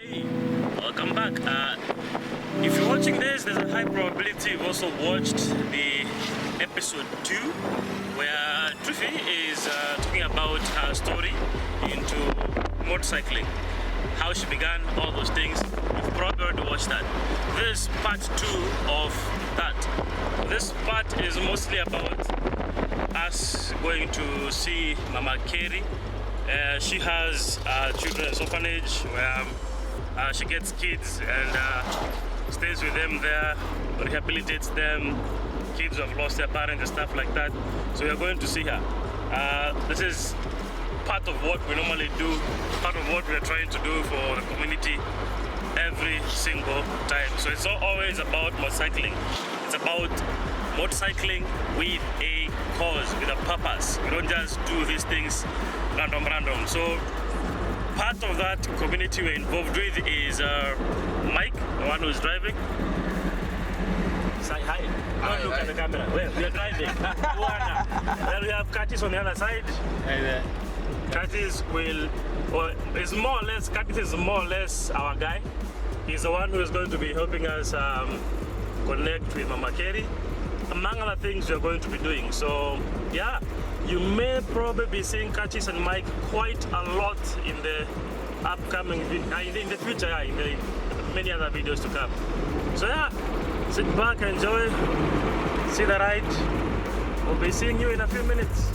Hey, welcome back. If you're watching this, there's a high probability you've also watched the episode 2 where Triffy is talking about her story into motorcycling, how she began, all those things. You've probably already watched that. This is part 2 of that. This part is mostly about us going to see Mama Kerry. She has children's orphanage where she gets kids and stays with them there, rehabilitates them, kids who have lost their parents and stuff like that. So we are going to see her. This is part of what we normally do, part of what we are trying to do for the community every single time. So it's not always about motorcycling, it's about motorcycling with a cause, with a purpose. We don't just do these things random. So part of that community we're involved with is Mike, the one who's driving. Say hi. Don't look at the camera. Well, we are driving. Then we have Curtis on the other side. Hey there. Curtis is more or less our guy. He's the one who is going to be helping us connect with Mama Kerry, among other things we are going to be doing. So yeah, you may probably be seeing Curtis and Mike quite a lot in the upcoming, in the future, in the many other videos to come. So yeah, sit back, enjoy, see the ride. We'll be seeing you in a few minutes.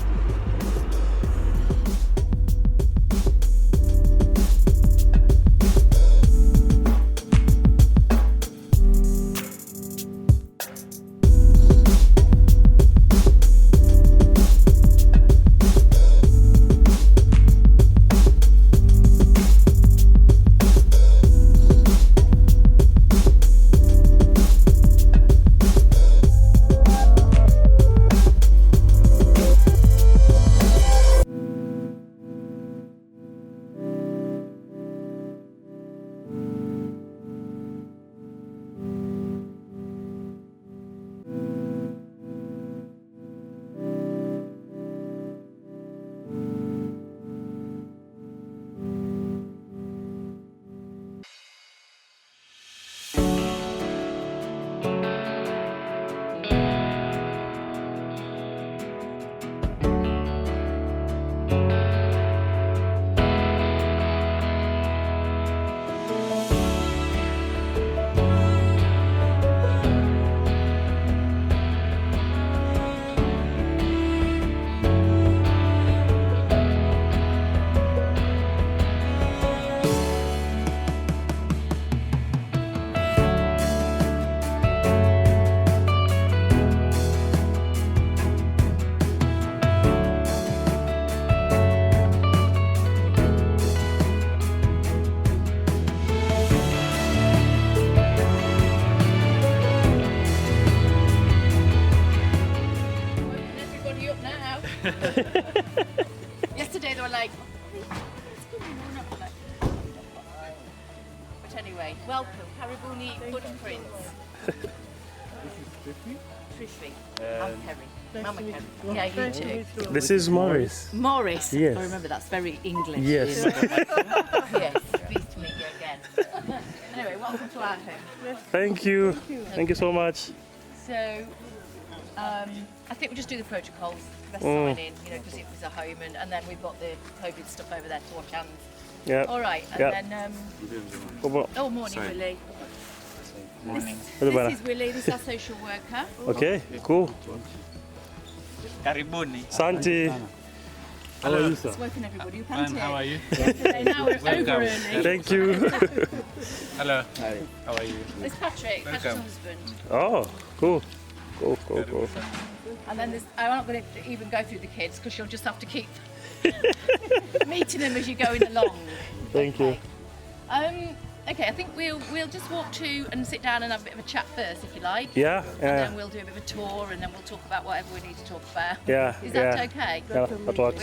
Yesterday they were like, but anyway, welcome, Caribuni footprints. Triffy. I'm Kerry. Mama Kerry. Yeah, you too. This is Morris. Morris. Yes. I remember that's very English. Yes. Yes. Pleased to meet you again. Anyway, welcome to our home. Thank you. Thank you so much. So, I think we'll just do the protocols. Let's sign in, because it was a home, and then we've got the COVID stuff over there to wash hands. Yeah. All right, and then. Oh, morning, Willie. Morning. This is Willie. This is our social worker. Okay, cool. Karibuni. Santi. How are you, It's working, everybody. You Fine, panting. how are you? Yesterday, now we're over Welcome. early. Thank you. Hello. Hi. How are you? There's Patrick, Patrick's Welcome. husband. Oh, cool. Cool. And then I'm not going to even go through the kids because you'll just have to keep meeting them as you're going along. Thank you. Okay, I think we'll just walk to and sit down and have a bit of a chat first, if you like. Yeah. And then we'll do a bit of a tour, and then we'll talk about whatever we need to talk about. Yeah. Is that okay? Yeah, that works.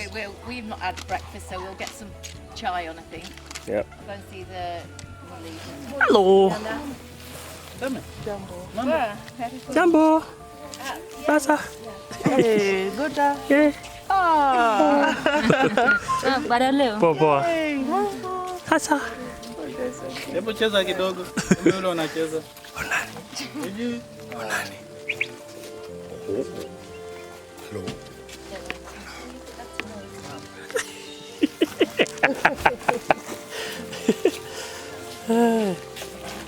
We've not had breakfast, so we'll get some chai on, I think. Yeah. I'll go and see the Hello. Jumbo. Rasa. Hey, good day. Yeah. Pada lu. Bobo. Rasa. Hebu cheza kidogo. Mimi ule unacheza. Onani. Hujui? Onani. Hello.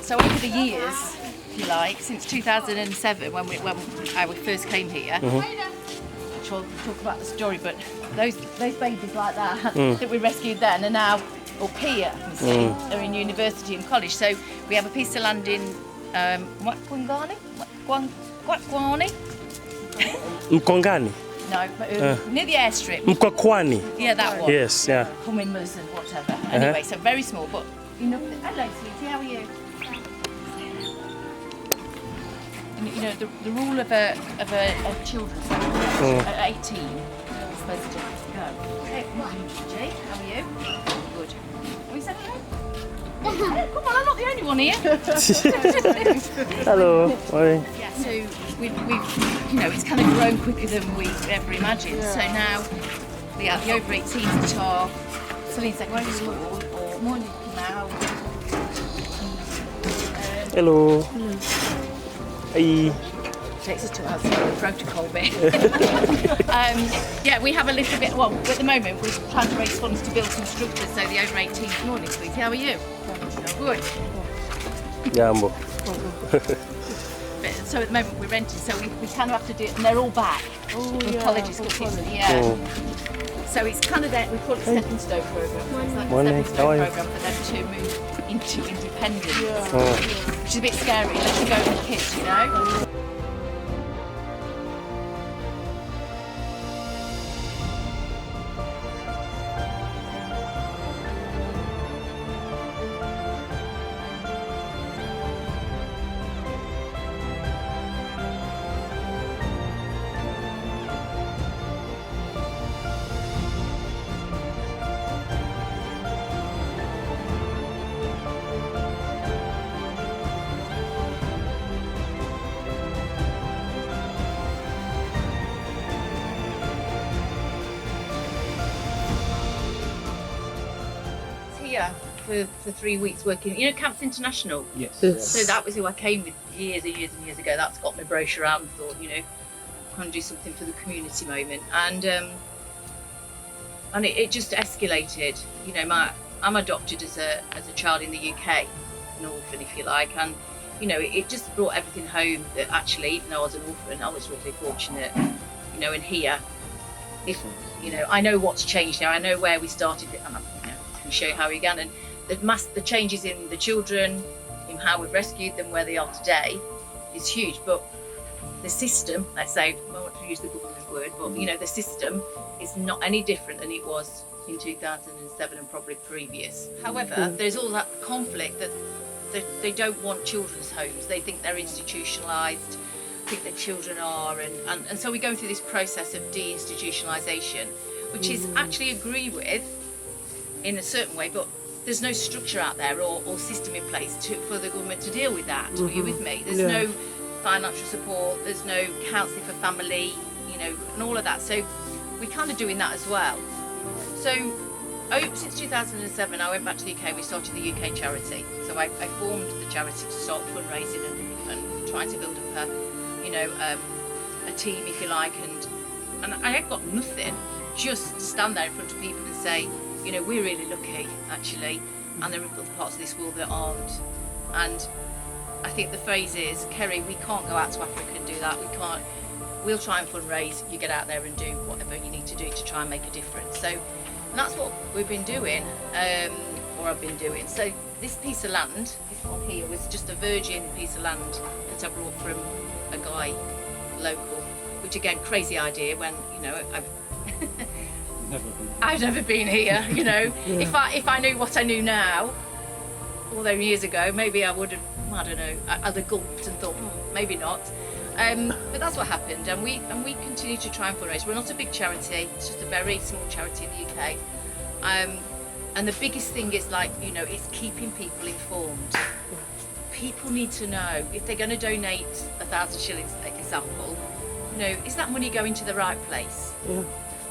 So over the years, if you like, since 2007 when I first came here, which we'll talk about the story, but those babies like that that we rescued then are now up here, you see, they're in university and college. So we have a piece of land in Gwangani? Mkongani. No, near the airstrip. Mkwakwani. Yeah, that one. Yes, yeah. Hummingbirds and whatever. Anyway, so very small, but enough. Hello, sweetie, how are you? And you know the rule of a children's home at 18, they're all supposed to go. Hey, morning, Jay. How are you? Good. Will you say hello? Hey, come on, I'm not the only one here. Hello. Morning. Yeah, so we've you know, it's kind of grown quicker than we ever imagined. So now we have the over 18s that are still in secondary school or morning now. Hello. Hey. Takes us to outside the protocol bit. Yeah, we have a little bit. Well, at the moment we're trying to raise funds to build some structures. So the over 18s. Morning, sweetie. How are you? Good. Jambo. But, so at the moment we're renting, so we kind of have to do it, and they're all back from colleges. Yeah. So it's kind of that we call it stepping stone program. It's like Morning. a stepping How are stone you? program for them to move into independence, which is a bit scary. Let you go with the kids, you know. Here for 3 weeks working, you know, Camps International. Yes. So that was who I came with years and years and years ago. That's got my brochure out and thought, you know, kind of do something for the community moment. And it just escalated. You know, I'm adopted as a child in the UK, an orphan if you like, and you know, it just brought everything home that actually, even though I was an orphan, I was really fortunate, you know, and here, if you know, I know what's changed now. I know where we started, and I can show you how we began, and the changes in the children, in how we've rescued them, where they are today, is huge. But the system, let's say, I don't want to use the government word, but you know, the system is not any different than it was in 2007 and probably previous. However, there's all that conflict that they don't want children's homes. They think they're institutionalised, think that children are, and so we're going through this process of deinstitutionalisation, which is actually agree with in a certain way, but there's no structure out there or system in place for the government to deal with that. Are you with me? There's no financial support, there's no counselling for family, you know, and all of that. So we're kind of doing that as well. So since 2007, I went back to the UK. We started the UK charity. So I formed the charity to start fundraising and trying to build up a team, if you like. And I have got nothing. Just to stand there in front of people and say, you know, we're really lucky actually, and there are other parts of this world that aren't. And I think the phrase is, Kerry, we can't go out to Africa and do that. We can't. We'll try and fundraise. You get out there and do whatever you need to do to try and make a difference. So. And that's what we've been doing, or I've been doing. So this piece of land, this one here, was just a virgin piece of land that I brought from a guy local, which again, crazy idea when, you know, I've never been here, you know. If I knew what I knew now, all those years ago, maybe I would have, I don't know, I'd have gulped and thought, maybe not. But that's what happened, and we continue to try and fundraise. We're not a big charity; it's just a very small charity in the UK. And the biggest thing is, like, you know, it's keeping people informed. People need to know if they're going to donate 1,000 shillings, for example. You know, is that money going to the right place?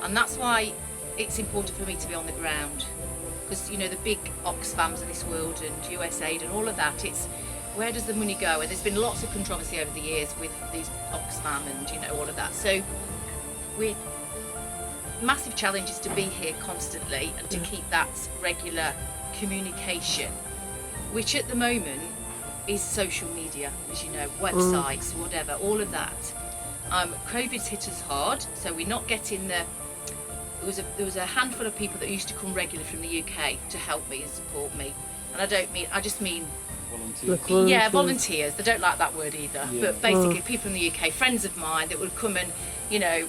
And that's why it's important for me to be on the ground, because you know the big Oxfams of this world and USAID and all of that, it's where does the money go? And there's been lots of controversy over the years with these Oxfam and you know all of that. So massive challenge is to be here constantly and to keep that regular communication, which at the moment is social media, as you know, websites, whatever, all of that. COVID's hit us hard, so we're not getting there was a handful of people that used to come regularly from the UK to help me and support me, and I just mean Volunteers. yeah, volunteers. They don't like that word either, but basically people in the UK, friends of mine that would come and, you know,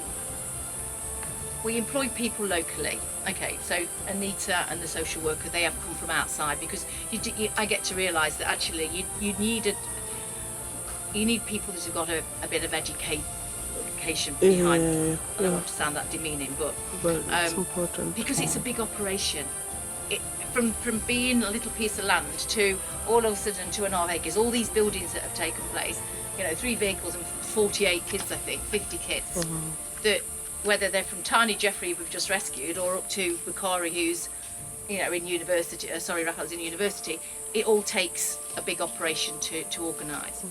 we employ people locally. Okay, so Anita and the social worker, they have come from outside, because I get to realise that actually you need people that have got a bit of education behind them. I don't want to sound that demeaning, but it's important. because it's a big operation. From being a little piece of land to all of a sudden 2.5 acres, all these buildings that have taken place, you know, 3 vehicles and 48 kids, I think, 50 kids, that whether they're from tiny Jeffrey we've just rescued or up to Bukhari who's, you know, in university, Rafael's in university, it all takes a big operation to organise.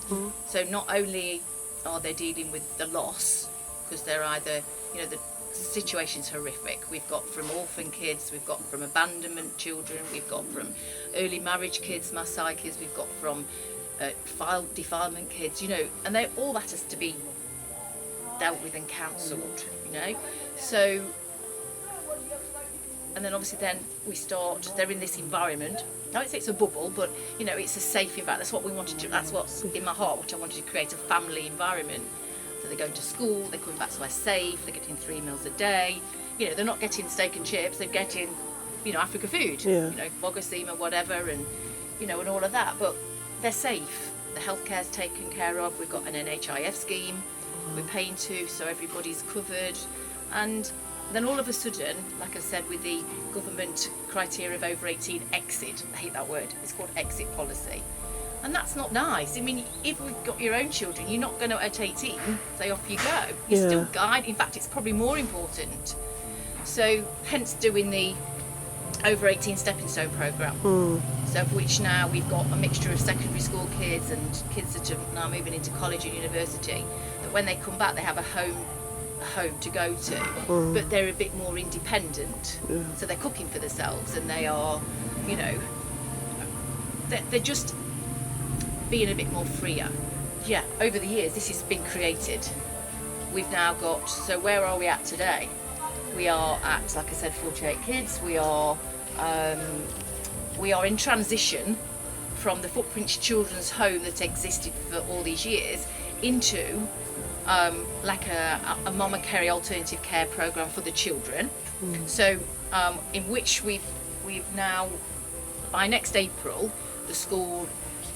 So not only are they dealing with the loss, because they're either, you know, the situation's horrific. We've got from orphan kids, we've got from abandonment children, we've got from early marriage kids, Maasai kids, we've got from defilement kids, you know, and all that has to be dealt with and counselled, you know. So, and then obviously then they're in this environment. I won't say it's a bubble, but you know, it's a safe environment. That's what we wanted to, that's what's in my heart, what I wanted to create, a family environment. So they're going to school, they're coming back somewhere safe, they're getting 3 meals a day. You know, they're not getting steak and chips, they're getting, you know, Africa food, you know, bogosima, whatever, and, you know, and all of that. But they're safe. The healthcare's taken care of. We've got an NHIF scheme we're paying to, so everybody's covered. And then all of a sudden, like I said, with the government criteria of over 18 exit, I hate that word, it's called exit policy. And that's not nice. I mean, if we've got your own children, you're not going to, at 18, say off you go. You're still guide. In fact, it's probably more important. So, hence doing the over 18 stepping stone programme. So, of which now we've got a mixture of secondary school kids and kids that are now moving into college and university. That when they come back, they have a home to go to, but they're a bit more independent. So they're cooking for themselves, and they are, you know, they're just being a bit more freer. Yeah, over the years this has been created. We've now got, so where are we at today? We are at, like I said, 48 kids. We are in transition from the Footprints Children's Home that existed for all these years into like a Mama Kerry alternative care programme for the children. So in which we've now, by next April, the school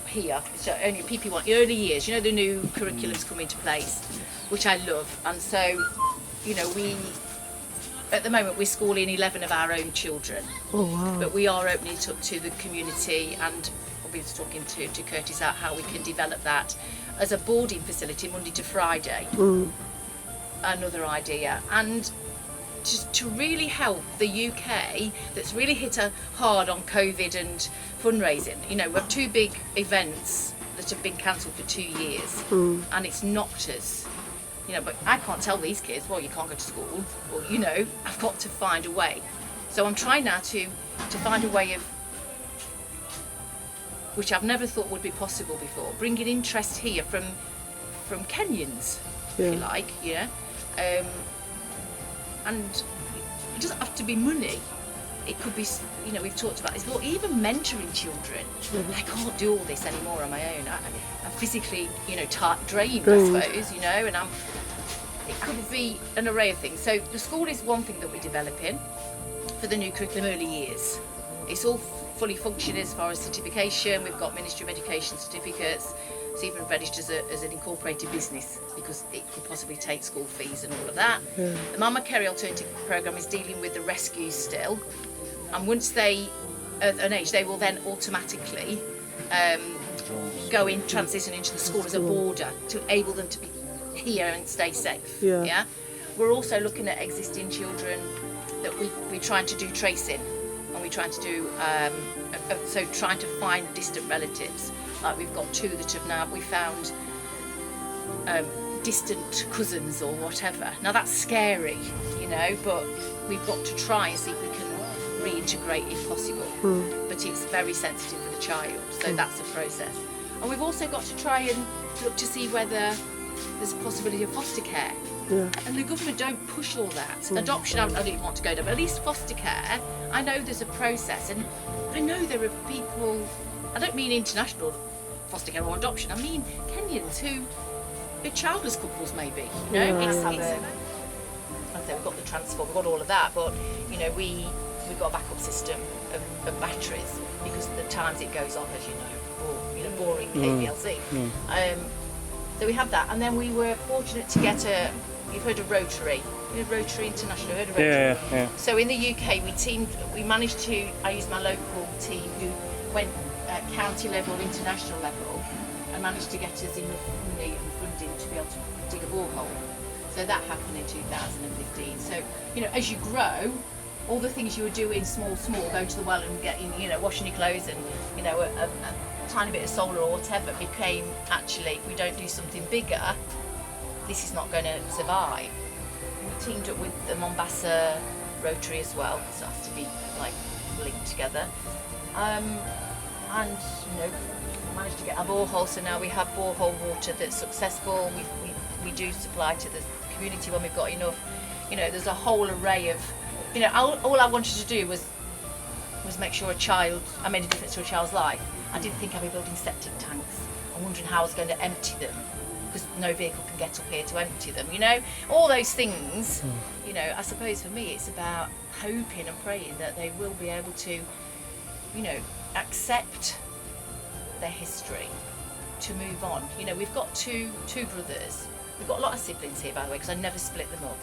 here, so only PP1, early years, you know, the new curriculum's come into place, which I love. And so, you know, at the moment we're schooling 11 of our own children. But we are opening it up to the community, and we'll be talking to Curtis about how we can develop that as a boarding facility Monday to Friday. Another idea. And to really help the UK that's really hit hard on COVID and fundraising. You know, we have 2 big events that have been cancelled for 2 years, and it's knocked us. You know, but I can't tell these kids, well, you can't go to school, or, you know, I've got to find a way. So I'm trying now to find a way of, which I've never thought would be possible before, bringing interest here from Kenyans, if you like, yeah. And it doesn't have to be money. It could be, you know, we've talked about this, but even mentoring children. I can't do all this anymore on my own. I'm physically, you know, drained, I suppose, you know, and it could be an array of things. So the school is one thing that we're developing for the new curriculum early years. It's all fully functioning as far as certification. We've got Ministry of Education certificates. It's even registered as an incorporated business because it could possibly take school fees and all of that. The Mama Kerry Alternative Programme is dealing with the rescues still, and once they at an age, they will then automatically go in, transition into the school as a boarder to enable them to be here and stay safe. Yeah. We're also looking at existing children that we're trying to do tracing, and we're trying to do so trying to find distant relatives. Like we've got 2 that have now we found distant cousins or whatever. Now that's scary, you know, but we've got to try and see if we can reintegrate if possible. But it's very sensitive for the child, so that's a process. And we've also got to try and look to see whether there's a possibility of foster care. And the government don't push all that. Adoption, I don't even want to go there, but at least foster care, I know there's a process, and I know there are people, I don't mean international foster care or adoption, I mean Kenyans who are childless couples maybe, you know. It's like I say, we've got the transport, we've got all of that, but you know, we've got a backup system of batteries because the times it goes off, as you know, or you know, boring KPLC. So we have that, and then we were fortunate to get you've heard of Rotary, you know, Rotary International, heard of Rotary? Yeah. So in the UK, we managed to, I used my local team who went at county level, international level, and managed to get us enough money and funding to be able to dig a borehole. So that happened in 2015. So, you know, as you grow, all the things you were doing small, going to the well and getting, you know, washing your clothes and, you know, a tiny bit of solar or whatever became, actually, if we don't do something bigger, this is not going to survive. We teamed up with the Mombasa Rotary as well, so it has to be like linked together. And, you know, managed to get a borehole, so now we have borehole water that's successful. We do supply to the community when we've got enough. You know, there's a whole array of, you know, all I wanted to do was make sure I made a difference to a child's life. I didn't think I'd be building septic tanks. I'm wondering how I was going to empty them, because no vehicle can get up here to empty them, you know? All those things, you know, I suppose for me it's about hoping and praying that they will be able to, you know, accept their history, to move on. You know, we've got two brothers. We've got a lot of siblings here, by the way, because I never split them up.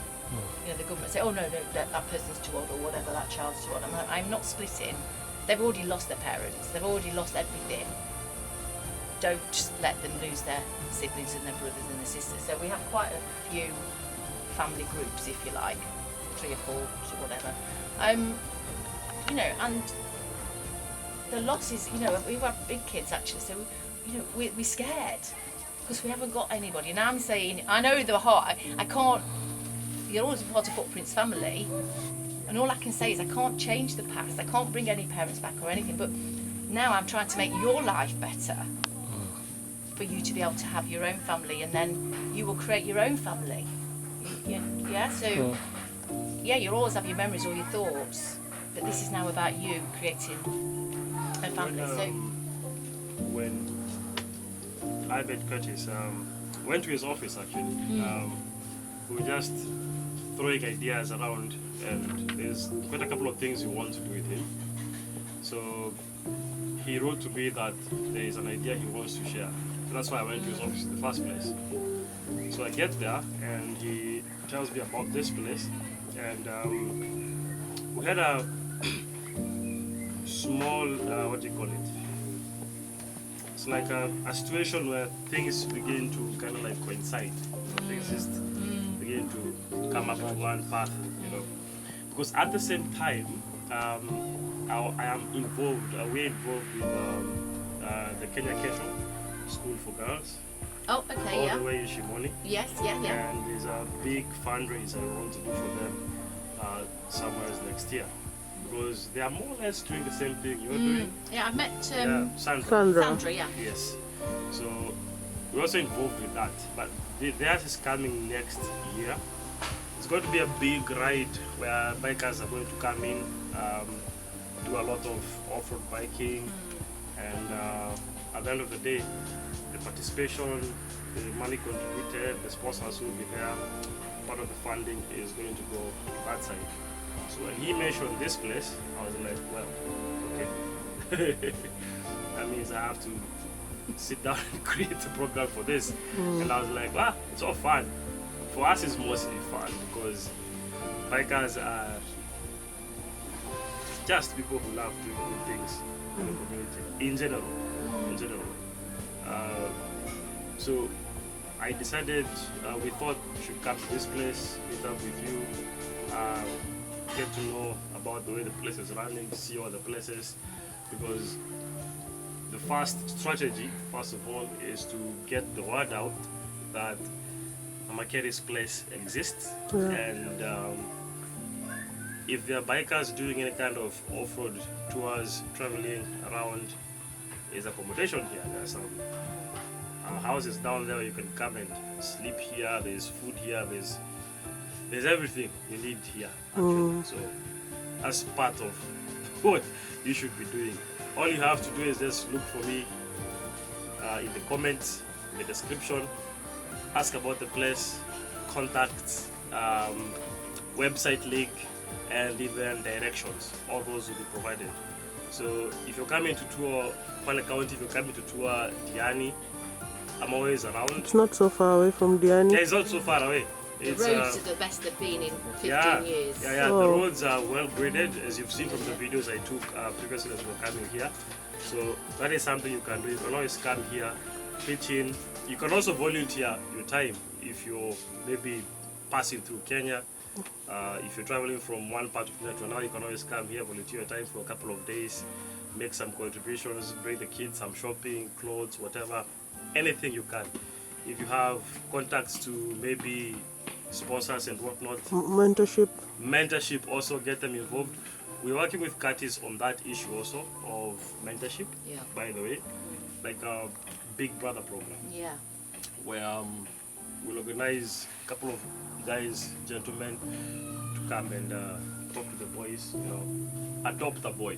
You know, the government say, oh no, that person's too old or whatever, that child's too old. I'm not splitting. They've already lost their parents. They've already lost everything. Don't just let them lose their siblings and their brothers and their sisters. So we have quite a few family groups, if you like, 3 or 4 or whatever. You know, and the losses, you know, we have big kids actually, so, you know, we're scared because we haven't got anybody. And I'm saying, I know they're hot, I can't, you're always part of Footprints family, and all I can say is I can't change the past, I can't bring any parents back or anything, but now I'm trying to make your life better for you to be able to have your own family, and then you will create your own family. Yeah, so, yeah, you'll always have your memories or your thoughts, but this is now about you creating a family. When I met Curtis, went to his office actually. We were just throwing ideas around, and there's quite a couple of things we want to do with him. So he wrote to me that there is an idea he wants to share. So that's why I went to his office in the first place. So I get there and he tells me about this place, and we had a small, what do you call it? It's like a situation where things begin to kind of like coincide. Things just begin to come up to one path, you know. Because at the same time, I am involved, we're involved with the Kenya Kesho School for Girls. Oh, okay, all yeah. the way in Shimoni. Yes, yeah. And there's a big fundraiser I want to do for them somewhere next year. Because they are more or less doing the same thing you're doing. Yeah, I've met Sandra. yeah. Yes. So we're also involved with that. But theirs is coming next year. It's going to be a big ride where bikers are going to come in, do a lot of off-road biking, and at the end of the day, the participation, the money contributed, the sponsors will be there. Part of the funding is going to go to that side. So when he mentioned this place, I was like, well, okay. That means I have to sit down and create a program for this. And I was like, it's all fun. For us, it's mostly fun because bikers are just people who love doing good things in the community, in general. So I decided, we thought we should come to this place, meet up with you. get to know about the way the place is running, see all the places, because the first strategy, first of all, is to get the word out that Mama Kerry's place exists, and if there are bikers doing any kind of off-road tours, traveling around, there's accommodation here. There are some houses down there where you can come and sleep here. There's food here. There's everything you need here, actually. So that's part of what you should be doing. All you have to do is just look for me in the comments, in the description, ask about the place, contact, website link, and even directions. All those will be provided. So if you're coming to tour Kwale County, if you're coming to tour Diani, I'm always around. It's not so far away from Diani. Yeah, it's not so far away. The It's, roads are the best they've been in 15 years. Yeah, the roads are well graded, as you've seen from the videos I took previously as we were coming here. So that is something you can do. You can always come here, pitch in. You can also volunteer your time if you're maybe passing through Kenya. If you're traveling from one part of Kenya to another, you can always come here, volunteer your time for a couple of days, make some contributions, bring the kids some shopping, clothes, whatever, anything you can. If you have contacts to maybe sponsors and whatnot, mentorship also, get them involved. We're working with Curtis on that issue also of mentorship, by the way, like a Big Brother program, where we'll organize a couple of guys, gentlemen, to come and talk to the boys, adopt a boy,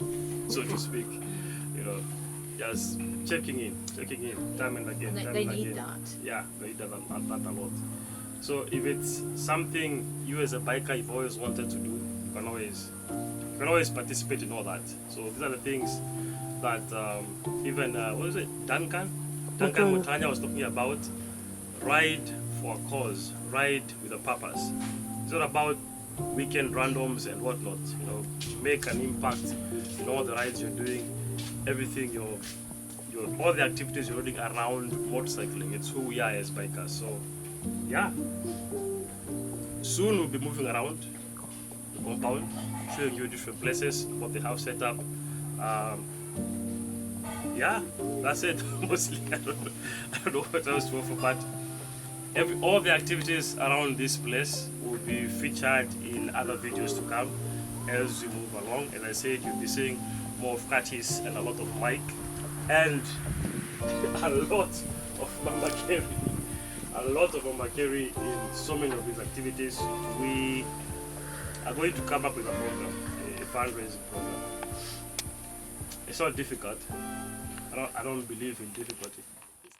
so to speak, just checking in time and again. They need that. Yeah, they need that a lot. So if it's something you as a biker you've always wanted to do, you can always participate in all that. So these are the things that even Duncan Mutanya was talking about. Ride for a cause, ride with a purpose. It's not about weekend randoms and whatnot. Make an impact in all the rides you're doing, everything all the activities you're doing around motorcycling. It's who we are as bikers. So yeah, soon we'll be moving around the compound, showing you different places, what they have set up. Yeah, that's it. Mostly, I don't know what else to offer, but all the activities around this place will be featured in other videos to come as we move along. As I said, you'll be seeing more of Curtis and a lot of Mike and a lot of Mama Kerry. A lot of Mama Kerry in so many of these activities. We are going to come up with a program, a fundraising program. It's not difficult. I don't believe in difficulty.